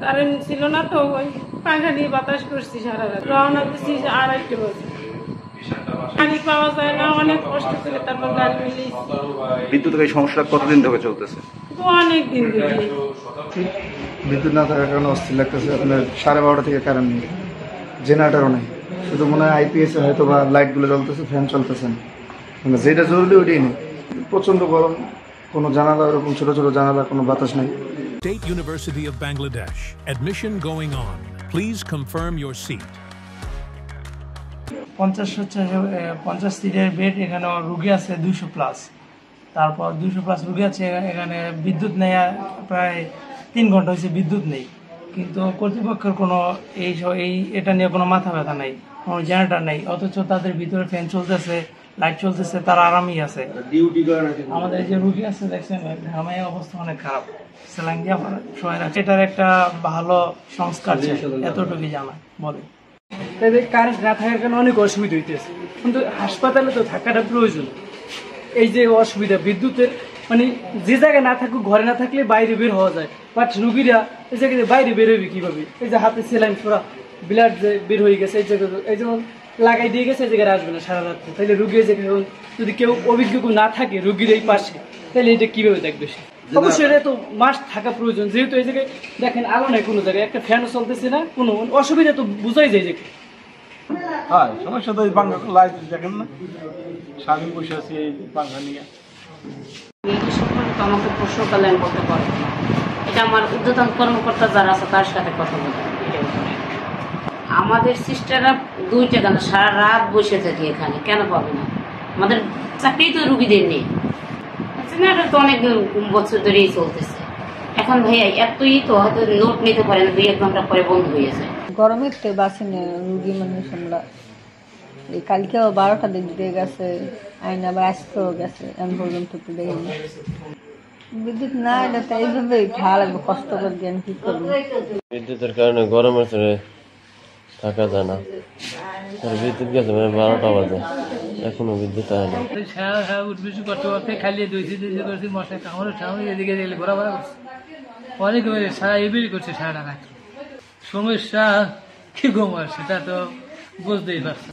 Current ছিল না তো ওই পাখা নিয়ে বাতাস করছি সারা রাত। রওনা দিচ্ছি 2:30 বাজে। পানি পাওয়া যায় না, অনেক কষ্ট করে তারপর গাড়ি মিলিয়েছি। বিদ্যুতের এই সমস্যা কতদিন ধরে চলতেছে? তো অনেক দিন ধরে বিদ্যুৎ না থাকার কারণে অস্থির লাগতেছে। আপনার 12:30 থেকে কারেন্ট নেই, জেনারেটারও নেই, শুধু মনে হয় আইপিএস হয়তো বা লাইটগুলো জ্বলতেছে, ফ্যান চলতেছে না, মানে যেটা জরুরি ওইটাই নেই। প্রচণ্ড গরম, কোনো জানালা ওরকম ছোটো ছোটো জানালা, কোনো বাতাস নেই। State University of Bangladesh. Admission going on. Please confirm your seat. 50 সিটের বেড, এখানে রুগী আছে 200+। তারপর 200+ রুগী আছে এখানে। বিদ্যুৎ নেই, প্রায় 3 ঘন্টা হয়েছে বিদ্যুৎ নেই। কিন্তু কর্তৃপক্ষের কোনো এটা নিয়ে কোনো মাথা ব্যথা নেই, কোনো জেনারেটর নেই, অথচ তাদের ভিতরে ফ্যান চলতেছে, লাইট চলতেছে, তারা আরামই আছে। আমাদের যে রুগী আছে দেখছেন, ঘামে অবস্থা অনেক খারাপ, স্যালাইন দিয়ে সময় রাখছে। এটার একটা ভালো সংস্কার এতটুকুই জানা বলে। কারেন্ট না থাকার কারণে অনেক অসুবিধা হইতেছে, কিন্তু হাসপাতালে তো থাকাটা প্রয়োজন। এই যে অসুবিধা বিদ্যুতের, মানে যে জায়গায় না থাকুক, ঘরে না থাকলে বাইরে বের হওয়া যায়, বাট রুগীরা এই জায়গায় বাইরে বের হইবে কিভাবে? এই যে হাতে সেলাইন পুরা ব্লাড যে বের হয়ে গেছে, এই জায়গায় এই যেমন লাগাই দিয়ে গেছে, এই জায়গায় আসবে না সারা রাত্রে। তাহলে রুগী এই জায়গায় যদি কেউ অভিজ্ঞ না থাকে রুগীর এই পাশে, তাহলে এটা কিভাবে দেখবে সে? অবশ্যই এটা তো মাস্ট থাকা প্রয়োজন, যেহেতু এই জায়গায় দেখেন আলো নাই কোনো জায়গায়, একটা ফ্যানও চলতেছে না, কোনো অসুবিধা তো বুঝাই যায় যে। হ্যাঁ, সমস্যা তো এই পাঙ্খা লাইট দেখেন না, স্বাধীন বসে আছি এই পাঙ্খা নিয়ে। সম্পর্কে আমাকে প্রশ্ন করলেন করতে পারবো না, এটা আমার ঊর্ধ্বতন কর্মকর্তা যারা আছে তার সাথে কথা বলতে। আমাদের সিস্টাররা 2টা গান সারা রাত বসে থাকে এখানে, কেন পাবে না? আমাদের চাকরি তো রুগীদের নেই, এটা তো অনেক বছর ধরেই চলতেছে। এখন ভাইয়া এতই তো হয়তো নোট নিতে পারে না, 2-1 ঘন্টা পরে বন্ধ হয়ে যায়। গরমের তো বাসে নেই রুগী মানুষ। আমরা এই কালকেও 12টা দিকে গেছে, আইন আবার আসতেও গেছে, এখন পর্যন্ত তো দেখিনি। বিদ্যুৎ না এলে তো এইভাবেই ভালো লাগবে, কষ্ট করে জ্ঞান কি করবো। বিদ্যুতের কারণে গরমের চলে থাকা যায় না। বিদ্যুৎ গেছে মানে 12টা বাজে, এখনো বিদ্যুৎ আয় না। উঠবেশি করতে করতে খালি দইছি করছি, মশাই কামড় এদিকে ঘোরাফেরা করছে, অনেক সারা এবেরি করছে সারা রাত। সমস্যা কি ঘুমার সেটা তো বুঝতেই পারছি।